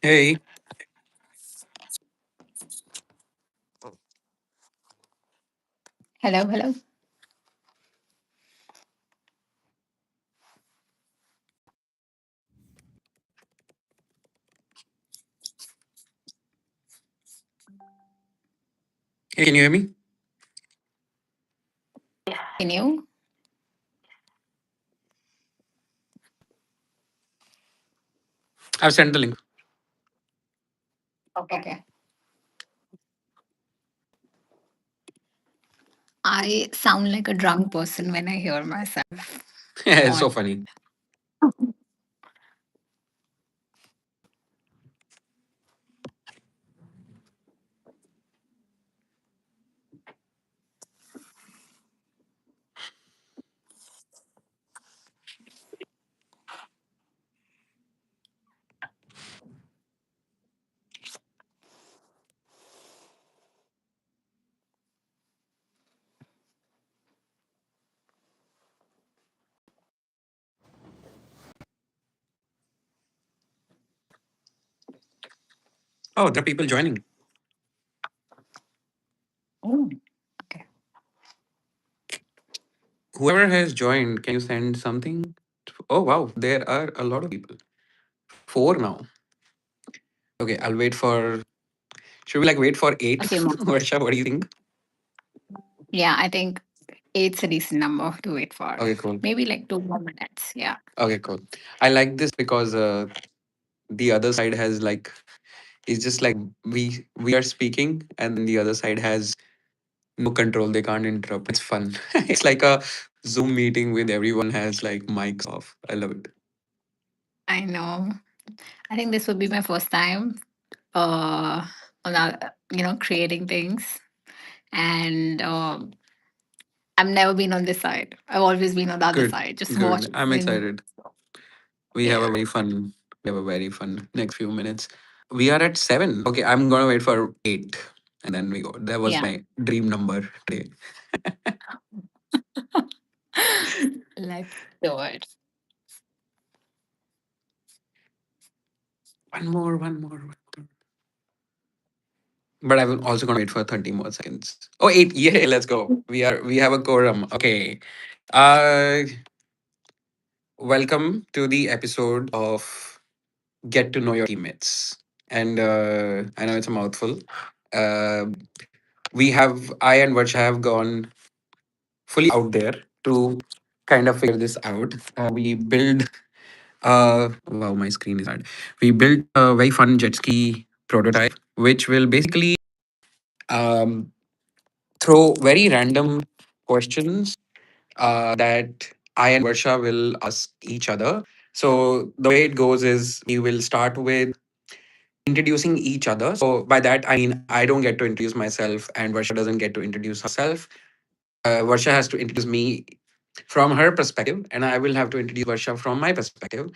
Hey, Hello, hello. can you hear me? Can you? I've sent the link. Okay. I sound like a drunk person when I hear myself It's on. so funny. Oh, there are people joining. Oh, okay. Whoever has joined, can you send something? Oh, wow. There are a lot of people. Four now. Okay, I'll wait for. Should we like wait for A eight? few more. Varsha, what do you think? Yeah, I think eight's a decent number to wait for. Okay, cool. Maybe like 2 more minutes. Yeah. Okay, cool. I like this because the other side has like, it's just like we are speaking and the other side has no control. They can't interrupt. It's fun. It's like a Zoom meeting with everyone has like mics off. I love it. I know. I think this would be my first time uh on creating things. And I've never been on this side. I've always been on the other Good, side, just good. I'm watching. excited. We have a Yeah. very fun. We have a very fun next few minutes. We are at seven. Okay, I'm gonna wait for eight, and then we go. That was Yeah. my dream number today. Let's do it. One more, one more, one more. But I'm also gonna wait for 30 more seconds. Oh, eight. Yay, let's go. We have a quorum. Okay. Uh Welcome to the episode of Get to Know Your Teammates. And I know it's a mouthful. Uh I and Varsha have gone fully out there to kind of figure this out. We build wow, my screen is hard. We built a very fun jet ski prototype, which will basically um, throw very random questions that I and Varsha will ask each other. So the way it goes is we will start with introducing each other. So by that I mean I don't get to introduce myself and Varsha doesn't get to introduce herself. Varsha has to introduce me from her perspective, and I will have to introduce Varsha from my perspective.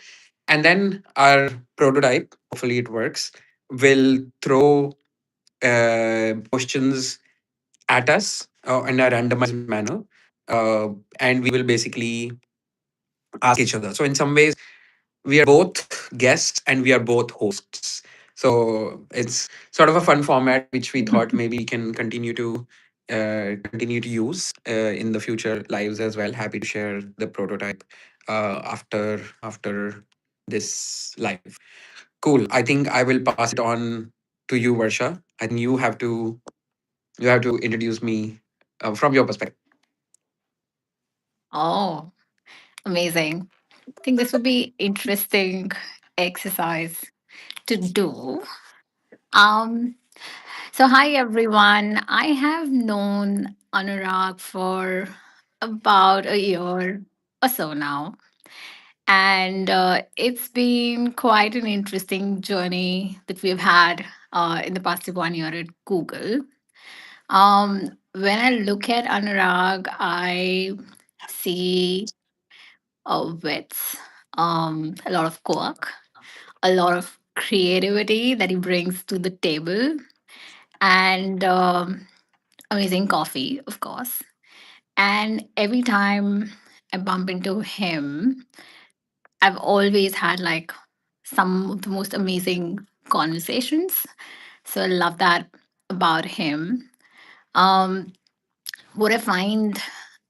And then our prototype, hopefully it works, will throw questions at us in a randomized manner. And we will basically ask each other. So, in some ways, we are both guests and we are both hosts. So it's sort of a fun format which we thought maybe we can continue to use in the future lives as well. Happy to share the prototype after this live. Cool. I think I will pass it on to you, Varsha. I think you have to introduce me from your perspective. Oh, amazing. I think this would be interesting exercise to do. Um, so hi everyone. I have known Anurag for about a year or so now. And it's been quite an interesting journey that we've had in the past 1 year at Google. When I look at Anurag, I see wits, a lot of quirk, a lot of creativity that he brings to the table, and amazing coffee, of course. And every time I bump into him, I've always had like some of the most amazing conversations. So I love that about him. Um, what I find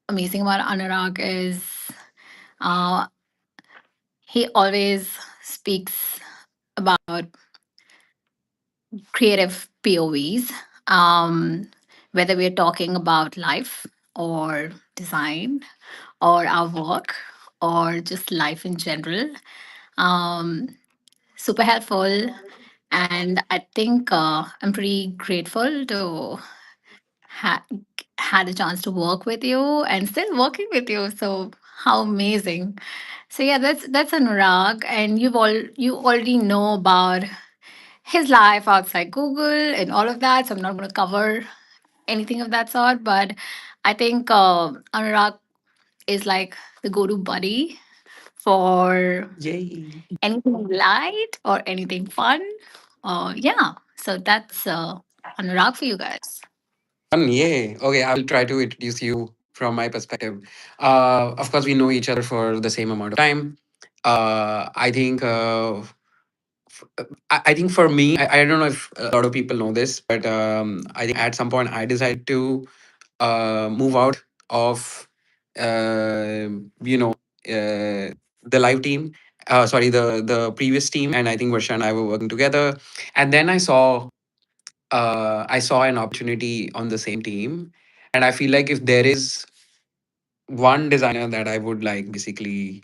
amazing about Anurag is uh, he always speaks about creative POVs, whether we're talking about life or design or our work or just life in general. Um, Super helpful. And I think I'm pretty grateful to ha- had a chance to work with you and still working with you. So how amazing! So yeah, that's Anurag, and you already know about his life outside Google and all of that. So I'm not going to cover anything of that sort. But I think Anurag is like the go-to buddy for Yay. anything light or anything fun. Yeah. So that's Anurag for you guys. Fun, yay. Okay, I will try to introduce you from my perspective. Of course, we know each other for the same amount of time. I think I think for me, I don't know if a lot of people know this, but I think at some point I decided to move out of, uh, you know, the live team. Sorry, the previous team, and I think Varsha and I were working together. And then I saw an opportunity on the same team, and I feel like if there is one designer that I would like basically,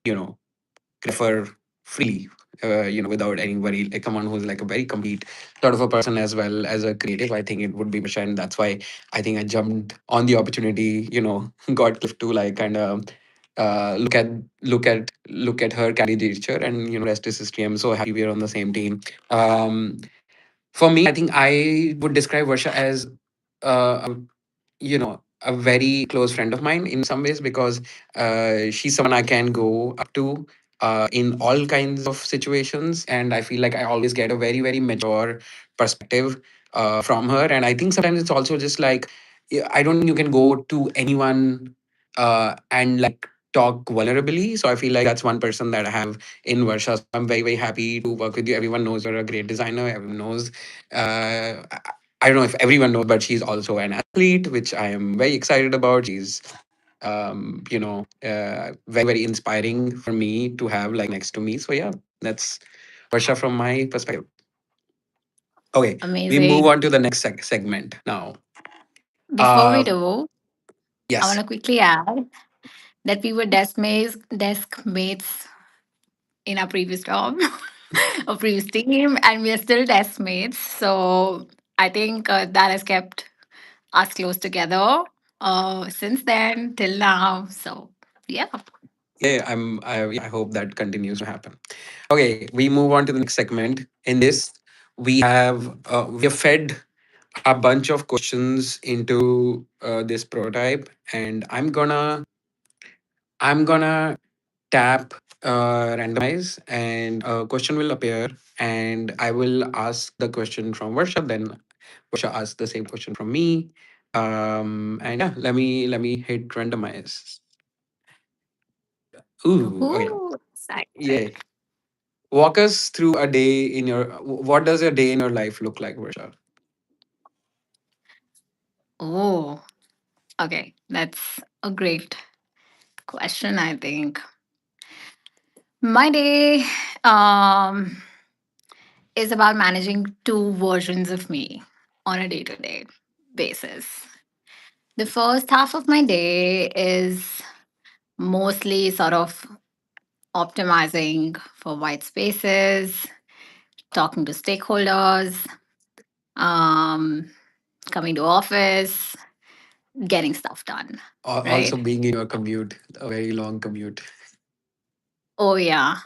you know, for freely, without any worry, like someone who's like a very complete sort of a person as well as a creative. I think it would be Basha, and that's why I think I jumped on the opportunity. Got Cliff to like kind of look at her candidature, and rest is history. I'm so happy we're on the same team. For me, I think I would describe Varsha as a very close friend of mine in some ways, because she's someone I can go up to in all kinds of situations, and I feel like I always get a very very mature perspective from her. And I think sometimes it's also just like, I don't think you can go to anyone and like talk vulnerably. So I feel like that's one person that I have in Varsha. So I'm very very happy to work with you. Everyone knows you're a great designer. Everyone knows. I don't know if everyone knows, but she's also an athlete, which I am very excited about. She's, very, very inspiring for me to have like next to me. So, yeah, that's Varsha from my perspective. Okay, we move Amazing. on to the next segment now. Before we Uh, do, I want yes. to quickly add that we were desk mates in our previous job, our previous team, and we are still desk mates. So I think that has kept us close together since then till now. So yeah, Yeah, I hope that continues to happen. Okay, we move on to the next segment. In this, we have fed a bunch of questions into this prototype, and I'm gonna tap randomize, and a question will appear, and I will ask the question from Varsha. Then Varsha asks the same question from me. And yeah, let me hit randomize. Ooh, okay. woohoo, excited. Yeah. Walk us through a day in your. What does your day in your life look like, Varsha? Oh, okay, that's a great question. I think my day um, is about managing two versions of me on a day to day basis. The first half of my day is mostly sort of optimizing for white spaces, talking to stakeholders, um, coming to office, getting stuff done. Also Right. being in your commute, a very long commute. Oh yeah.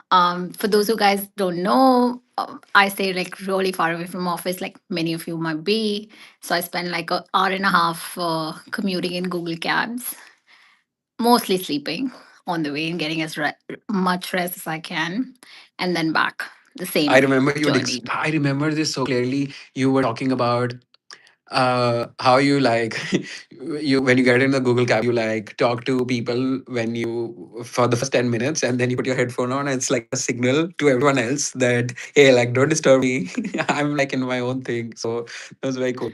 For those who guys don't know, I stay like really far away from office, like many of you might be. So I spend like an hour and a half commuting in Google Cabs, mostly sleeping on the way and getting as much rest as I can, and then back the I same remember you. journey. I remember this so clearly. You were talking about. how you like you when you get in the Google cab, you like talk to people when you for the first 10 minutes, and then you put your headphone on, and it's like a signal to everyone else that hey, like don't disturb me. I'm like in my own thing. So that was very cool.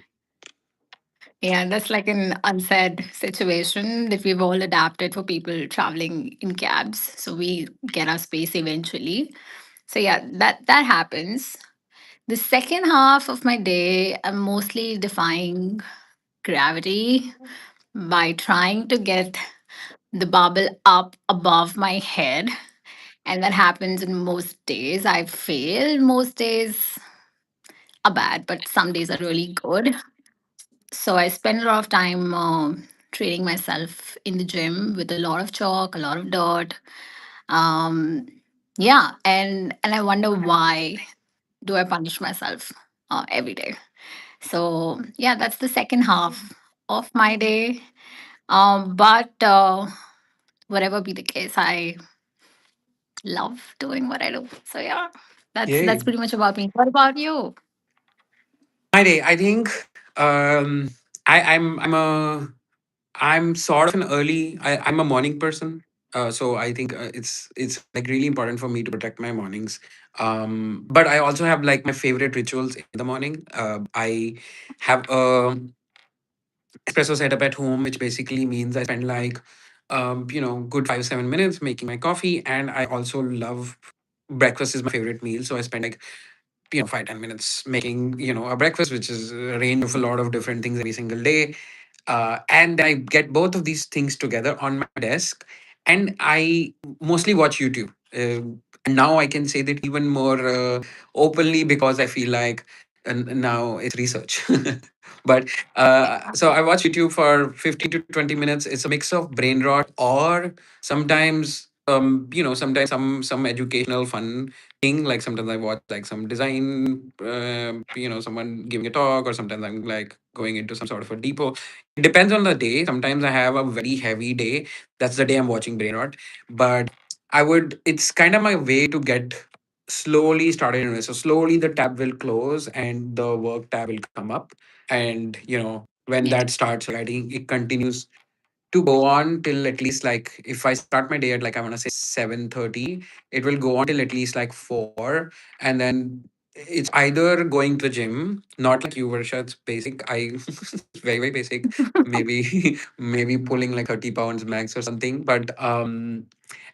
Yeah, that's like an unsaid situation that we've all adapted for people traveling in cabs. So we get our space eventually. So yeah, that happens. The second half of my day, I'm mostly defying gravity by trying to get the bubble up above my head. And that happens in most days. I fail. Most days are bad, but some days are really good. So I spend a lot of time training myself in the gym with a lot of chalk, a lot of dirt. Um, yeah, and I wonder why do I punish myself every day? So yeah, that's the second half of my day. But whatever be the case, I love doing what I do. So yeah, that's Yay. pretty much about me. What about you? My day, I think I'm sort of an early. I'm a morning person, so I think it's like really important for me to protect my mornings. But I also have like my favorite rituals in the morning. I have a espresso setup at home, which basically means I spend like good 5 7 minutes making my coffee, and I also love breakfast is my favorite meal, so I spend like 5 10 minutes making a breakfast, which is a range of a lot of different things every single day. And then I get both of these things together on my desk, and I mostly watch YouTube. And now I can say that even more openly because I feel like now it's research. But so I watch YouTube for 15 to 20 minutes. It's a mix of brain rot or sometimes sometimes some educational fun thing. Like sometimes I watch like some design, someone giving a talk, or sometimes I'm like going into some sort of a depot. It depends on the day. Sometimes I have a very heavy day. That's the day I'm watching brain rot. But it's kind of my way to get slowly started in it. So slowly the tab will close and the work tab will come up. And when Yeah. that starts, like I think it continues to go on till at least like if I start my day at like I want to say 7:30, it will go on till at least like 4, and then it's either going to the gym, not like you, Varsha, it's basic. I it's very very basic. Maybe maybe pulling like 30 pounds max or something, but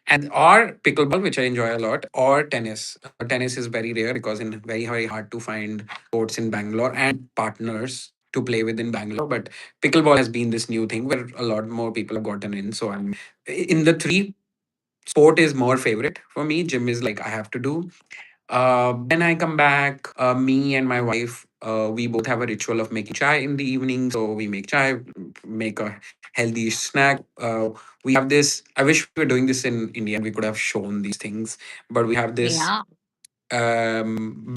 and or pickleball, which I enjoy a lot, or tennis. Tennis is very rare because it's very very hard to find courts in Bangalore and partners to play with in Bangalore. But pickleball has been this new thing where a lot more people have gotten in. So I'm in the three. Sport is more favorite for me. Gym is like I have to do. Then I come back. Me and my wife, we both have a ritual of making chai in the evening. So we make chai, make a healthy snack. We have this. I wish we were doing this in India and we could have shown these things. But we have this Yeah.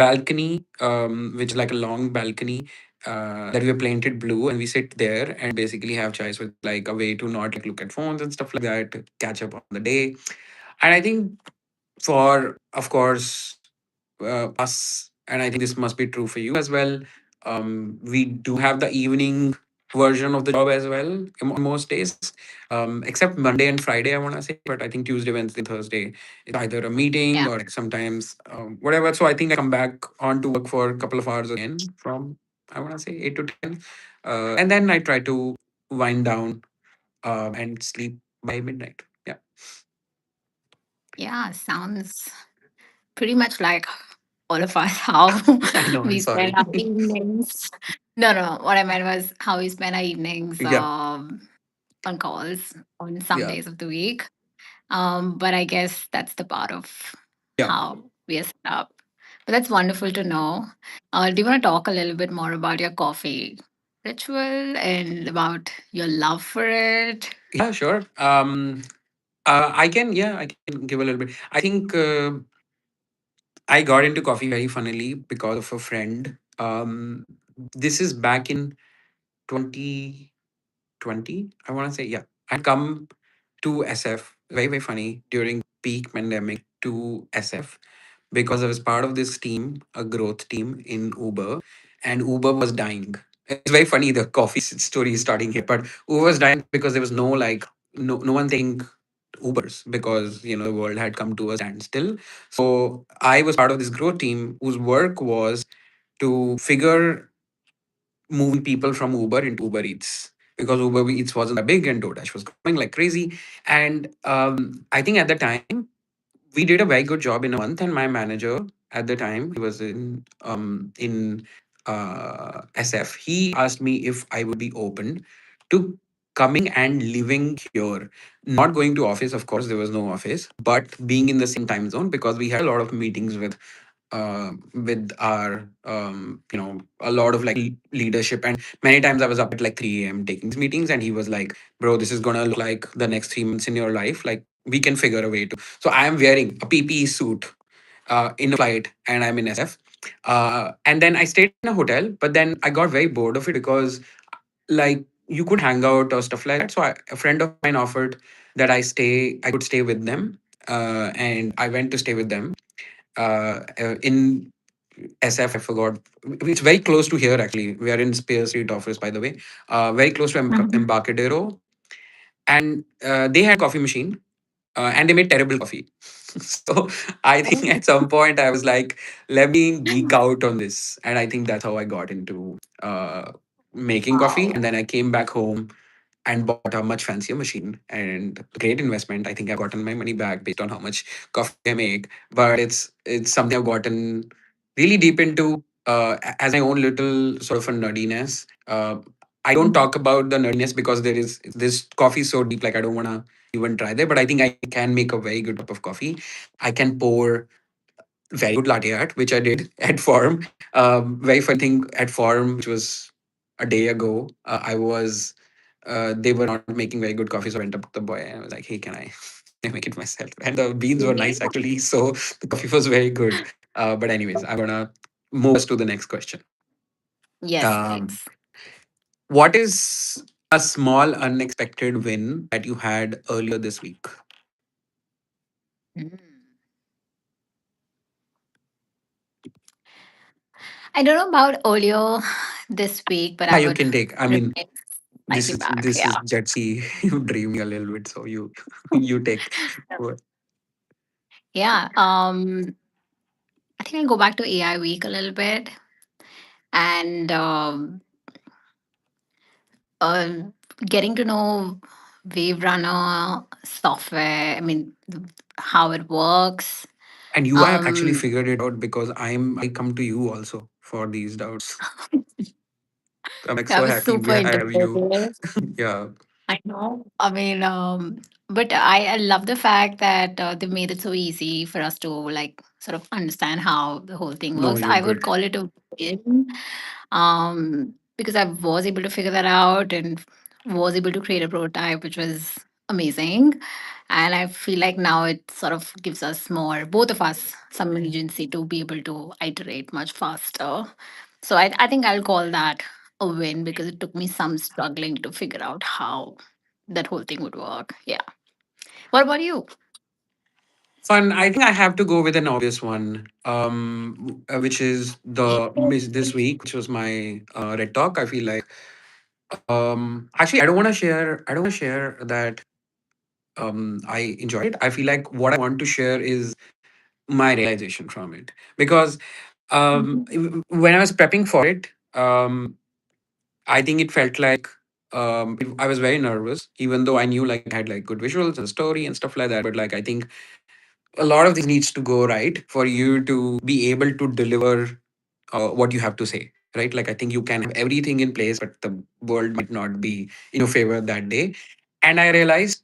balcony, which is like a long balcony that we have painted blue, and we sit there and basically have chais with like a way to not like look at phones and stuff like that, to catch up on the day. And I think for, of course, us, and I think this must be true for you as well. We do have the evening version of the job as well in most days, except Monday and Friday, I want to say. But I think Tuesday, Wednesday, Thursday, it's either a meeting Yeah. or like sometimes whatever. So I think I come back on to work for a couple of hours again from, I want to say, 8 to 10. And then I try to wind down and sleep by midnight. Yeah. Yeah. Sounds pretty much like all of us how I know. I'm we spend sorry. our evenings. No, no. What I meant was how we spend our evenings Yeah. on calls on some Yeah. days of the week. But I guess that's the part of Yeah. how we are set up. But that's wonderful to know. Do you want to talk a little bit more about your coffee ritual and about your love for it? Yeah, sure. I can give a little bit. I think I got into coffee very funnily because of a friend. This is back in 2020, I want to say. Yeah. I come to SF, very, very funny, during peak pandemic to SF because I was part of this team, a growth team in Uber, and Uber was dying. It's very funny the coffee story is starting here, but Uber was dying because there was no like no one taking Ubers because the world had come to a standstill. So I was part of this growth team whose work was to figure moving people from Uber into Uber Eats because Uber Eats wasn't that big and DoorDash was growing like crazy. And I think at the time we did a very good job in a month. And my manager at the time, he was in SF. He asked me if I would be open to coming and living here, not going to office. Of course, there was no office, but being in the same time zone because we had a lot of meetings with our a lot of like leadership. And many times I was up at like 3 a.m. taking these meetings, and he was like, bro, this is gonna look like the next 3 months in your life, like we can figure a way to. So I am wearing a PPE suit in a flight, and I'm in SF. And then I stayed in a hotel, but then I got very bored of it because like you could hang out or stuff like that. So a friend of mine offered that I could stay with them, and I went to stay with them in SF. I forgot. It's very close to here, actually. We are in Spear Street office, by the way. Very close to Mhm. Embarcadero. And they had coffee machine, and they made terrible coffee. So I think at some point I was like, let me geek out on this. And I think that's how I got into making coffee. Wow. And then I came back home and bought a much fancier machine, and great investment. I think I've gotten my money back based on how much coffee I make. But it's something I've gotten really deep into as my own little sort of a nerdiness. I don't talk about the nerdiness because there is this coffee is so deep, like I don't want to even try there. But I think I can make a very good cup of coffee. I can pour very good latte art, which I did at Forum. Very funny thing at Forum, which was a day ago. I was they were not making very good coffee, so I went up to the boy and I was like, "Hey, can I make it myself?" And the beans were nice actually, so the coffee was very good. But anyways, I'm gonna move us to the next question. Yes, Um, please. what is a small unexpected win that you had earlier this week? Mm. I don't know about earlier this week, but Yeah, I you would can take. I mean, remain this slightly is back. this is Yeah. Jet Sea. You dreaming a little bit, so you you take. Yeah. I think I'll go back to AI week a little bit and uh, getting to know Wave Runner software. I mean, how it works. And you have actually Um, figured it out because I come to you also for these doubts. I'm like I so was happy super we have you. integrated. Yeah. I know. I mean, but I love the fact that they made it so easy for us to like sort of understand how the whole thing No, works. you're I would good. call it a win, because I was able to figure that out and was able to create a prototype, which was amazing. And I feel like now it sort of gives us more, both of us, some agency to be able to iterate much faster. So I think I'll call that a win because it took me some struggling to figure out how that whole thing would work. Yeah. What about you? Fun. I think I have to go with an obvious one, which is this week, which was my Red Talk. I feel like actually I don't want to share. I don't want to share that I enjoyed it. I feel like what I want to share is my realization from it because Mhm. when I was prepping for it, I think it felt like I was very nervous, even though I knew like I had like good visuals and story and stuff like that. But like I think a lot of things needs to go right for you to be able to deliver what you have to say. Right, like I think you can have everything in place, but the world might not be in your favor that day. And I realized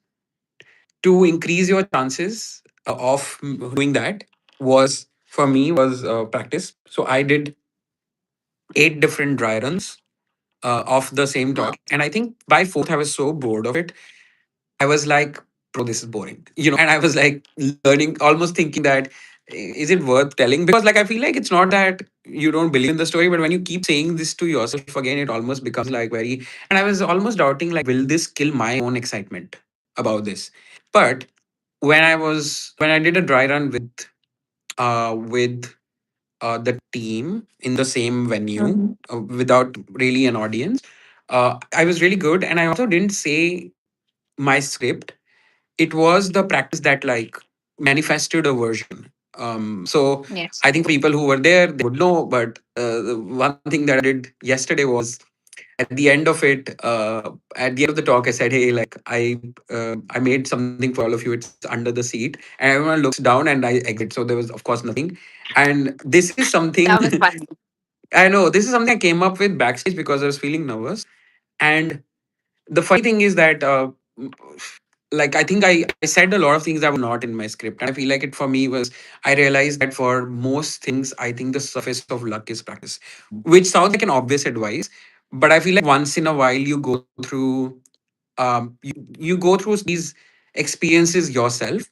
to increase your chances of doing that was for me was practice. So I did 8 different dry runs of the same Wow. topic. And I think by fourth, I was so bored of it. I was like, bro, this is boring, and I was like learning, almost thinking that, is it worth telling? Because like, I feel like it's not that you don't believe in the story, but when you keep saying this to yourself again, it almost becomes like very, and I was almost doubting, like, will this kill my own excitement about this? But when I did a dry run with the team in the same venue Mhm. without really an audience. I was really good, and I also didn't say my script. It was the practice that like manifested a version. So Yes. I think for people who were there, they would know. But the one thing that I did yesterday was at the end of it, at the end of the talk, I said, "Hey, like I made something for all of you. It's under the seat." And everyone looks down, and I exit. So there was, of course, nothing. And this is something That was funny. I know. This is something I came up with backstage because I was feeling nervous. And the funny thing is that like I think I said a lot of things that were not in my script, and I feel like it for me was I realized that for most things I think the surface of luck is practice, which sounds like an obvious advice, but I feel like once in a while you go through you go through these experiences yourself,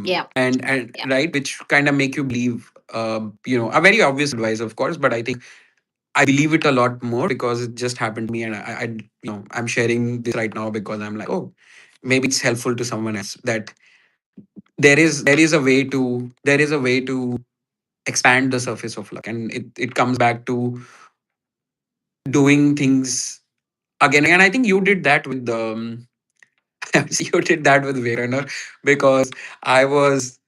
Yeah. and right, which kind of make you believe a very obvious advice, of course, but I think I believe it a lot more because it just happened to me, and I'm sharing this right now because I'm like, oh, maybe it's helpful to someone else that there is a way to expand the surface of luck, and it comes back to doing things again. And I think you did that with you did that with Verana because I was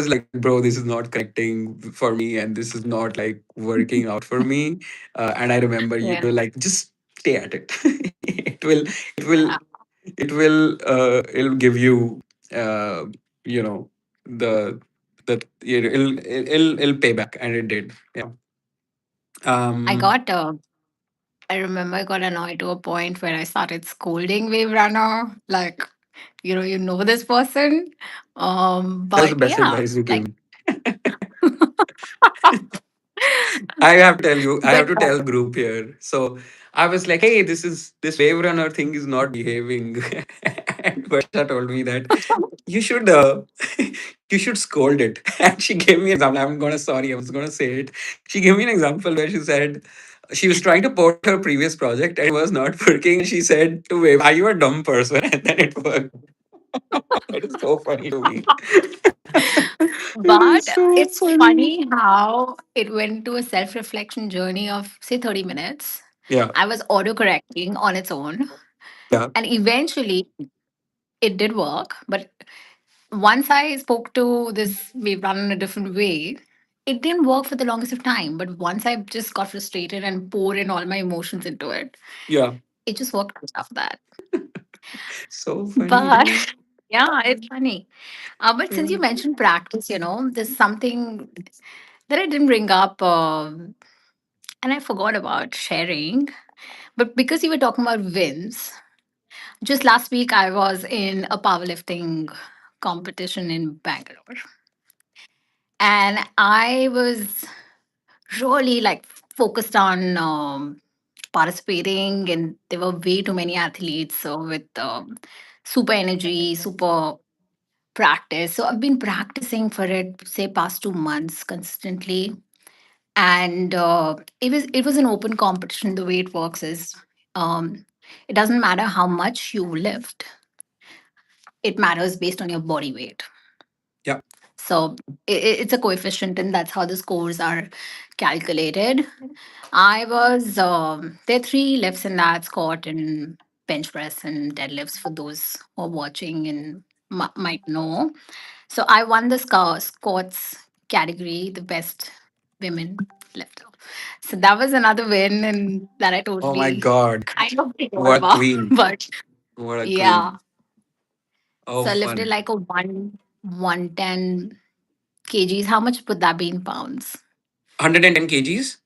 like, bro, this is not connecting for me, and this is not like working out for me. And I remember you Yeah. were like, just stay at it. It will, Yeah. it'll give you, uh, you know, the it'll pay back, and it did. Yeah. I Um, got I remember I got annoyed to a point where I started scolding Wave Runner. Like, you know this person. that was the But best yeah, advice you gave like me. I have to tell you, I have but to tell the group here. So I was like, hey, this wave runner thing is not behaving. And Varsha told me that you should you should scold it. And she gave me an example. I'm gonna sorry, I was gonna say it. She gave me an example where she said she was trying to port her previous project and it was not working. And she said to Wave, are you a dumb person? And then it worked. It is so funny to me. It but is so it's funny. funny how it went to a self-reflection journey of say 30 minutes. Yeah. I was auto-correcting on its own. Yeah. And eventually it did work. But once I spoke to this Wave Runner in a different way, it didn't work for the longest of time. But once I just got frustrated and poured in all my emotions into it, Yeah. it just worked after that. So funny, But dude. yeah, it's funny. But since Yeah. you mentioned practice, there's something that I didn't bring up and I forgot about sharing. But because you were talking about wins, just last week I was in a powerlifting competition in Bangalore. And I was really like focused on participating, and there were way too many athletes with super energy, super practice. So I've been practicing for it, say, past 2 months consistently, and it was an open competition. The way it works is, um, it doesn't matter how much you lift; it matters based on your body weight. Yeah. So it's a coefficient, and that's how the scores are calculated. I was there are three lifts in that: squat and bench press and deadlifts. For those who are watching and might know, so I won the squats category, the best women lifter. So that was another win, and that I Oh my totally God. kind of forgot What a about. queen. But What a yeah, queen. Oh, so I lifted fun. like a 110 kgs. How much would that be in pounds? 110 kgs.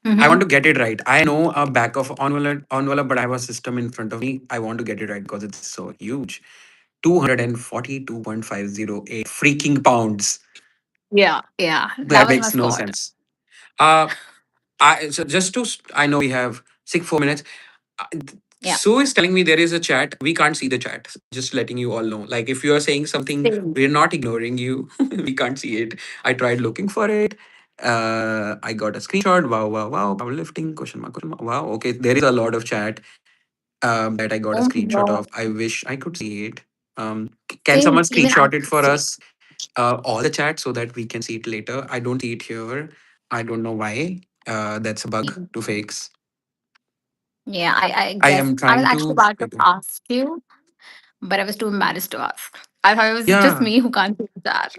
I want Mm-hmm. to get it right. I know a back of envelope, but I have a system in front of me. I want to get it right because it's so huge. 242.508 freaking pounds. Yeah, yeah, that That was my makes no squat. sense. Uh, so just to, I know we have 6 4 minutes. Uh, Yeah. Sue is telling me there is a chat. We can't see the chat. Just letting you all know. Like if you are saying something, Same. we're not ignoring you. We can't see it. I tried looking for it. I got a screenshot. Wow, wow, wow. Powerlifting question mark, question mark. Wow. Okay, there is a lot of chat that I got a Oh screenshot no. of. I wish I could see it. Can Same. someone Even I screenshot it could for see. us? all the chat so that we can see it later. I don't see it here. I don't know why. That's a bug to fix. Yeah, I I guess am I was trying actually to. about to ask you, but I was too embarrassed to ask. I thought it was just Yeah. me who can't do that.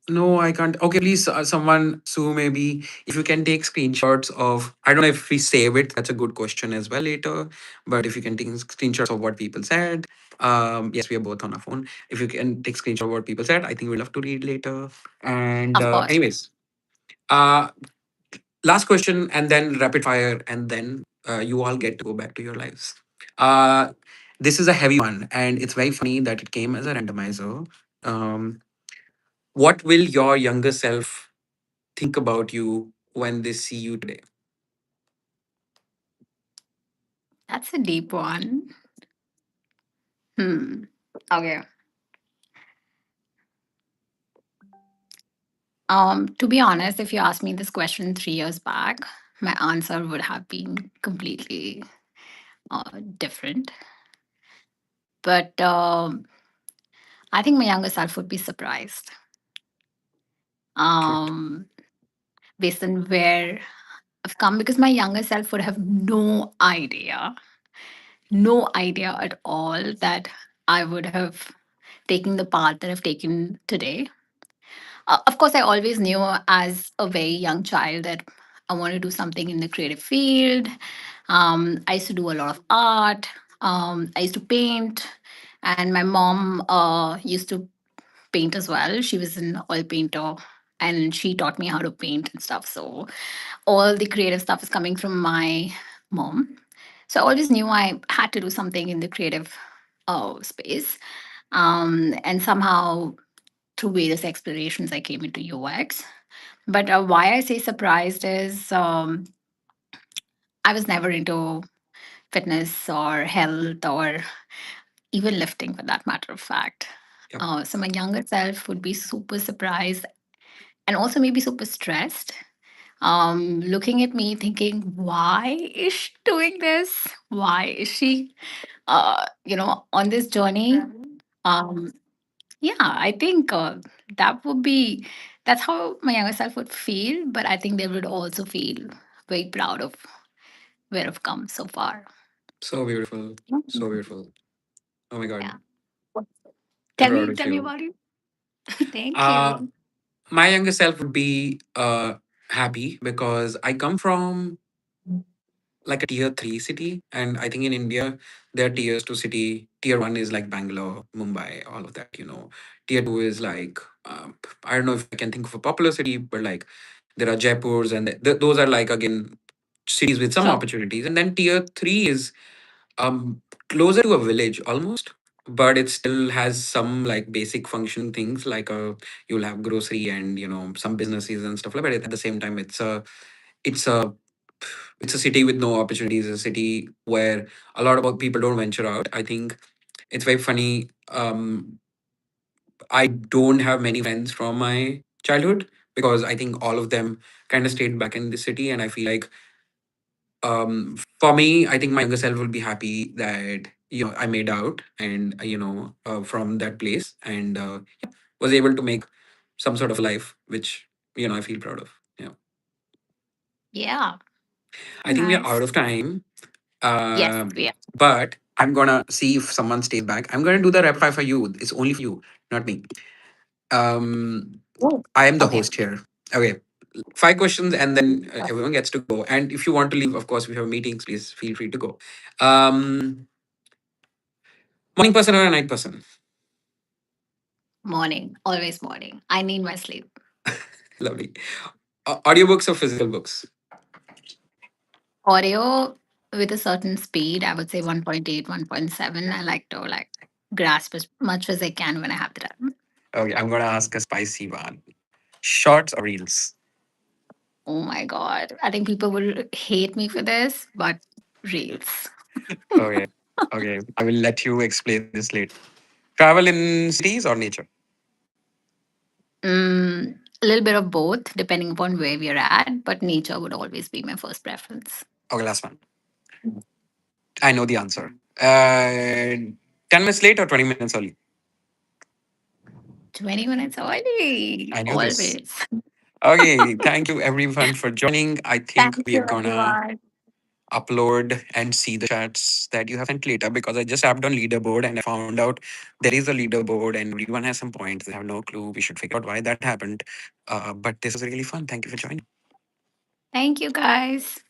No, I can't. Okay, please, someone, Sue, maybe if you can take screenshots of, I don't know if we save it. That's a good question as well later. But if you can take screenshots of what people said, yes, we are both on our phone. If you can take screenshot of what people said, I think we'll have to read later. And Of course. anyways, uh, last question, and then rapid fire, and then you all get to go back to your lives. Uh, this is a heavy one, and it's very funny that it came as a randomizer. Um, what will your younger self think about you when they see you today? That's a deep one. Hmm. Okay. To be honest, if you asked me this question 3 years back, my answer would have been completely different. But I think my younger self would be surprised, Correct. um, based on where I've come, because my younger self would have no idea at all that I would have taken the path that I've taken today. Of course, I always knew as a very young child that I want to do something in the creative field. I used to do a lot of art. I used to paint, and my mom used to paint as well. She was an oil painter, and she taught me how to paint and stuff. So all the creative stuff is coming from my mom. So I always knew I had to do something in the creative space. And somehow through various explorations, I came into UX. But why I say surprised is I was never into fitness or health or even lifting for that matter of fact. Yep. So my younger self would be super surprised and also maybe super stressed, looking at me thinking, why is she doing this? Why is she, on this journey? Um, yeah, I think that would be, that's how my younger self would feel. But I think they would also feel very proud of where I've come so far. So beautiful. So Mhm. beautiful. Oh my God. Yeah. I'm Tell proud me, of tell me you. about you. Thank Uh, you. my younger self would be happy because I come from like a tier 3 city. And I think in India, there are tiers to city. Tier 1 is like Bangalore, Mumbai, all of that. Tier 2 is like, I don't know if I can think of a popular city, but like there are Jaipurs, and those are like, again, cities with some So, opportunities. And then tier 3 is um closer to a village almost, but it still has some like basic functioning things like you'll have grocery and some businesses and stuff like that. But at the same time, it's a it's a city with no opportunities, a city where a lot of people don't venture out. I think it's very funny. I don't have many friends from my childhood because I think all of them kind of stayed back in the city, and I feel like for me, I think my younger self will be happy that I made out, and from that place, and was able to make some sort of a life which I feel proud of. Yeah. yeah, I think we are out nice. of time. Yes, Um, we are. but I'm gonna see if someone stays back. I'm gonna do the rapid fire for you. It's only for you, not me. Um, Oh, I am the okay. host here. Okay, 5 questions, and then everyone gets to go. And if you want to leave, of course, we have meetings. Please feel free to go. Um, Morning person or a night person? Morning, always morning. I need my sleep. Lovely. Audiobooks or physical books? Audio with a certain speed, I would say 1.8, 1.7. I like to grasp as much as I can when I have the time. Okay, I'm gonna ask a spicy one. Shorts or reels? Oh my God. I think people will hate me for this, but reels. Okay. Okay. I will let you explain this later. Travel in cities or nature? A little bit of both, depending upon where we're at, but nature would always be my first preference. Okay, last one. I know the answer. 10 minutes late or 20 minutes early? 20 minutes early, I knew this. always. Okay, thank you everyone for joining. I think Thank we are you, gonna everyone. upload and see the chats that you have sent later because I just tapped on leaderboard and I found out there is a leaderboard and everyone has some points. I have no clue. We should figure out why that happened. But this was really fun. Thank you for joining. Thank you, guys.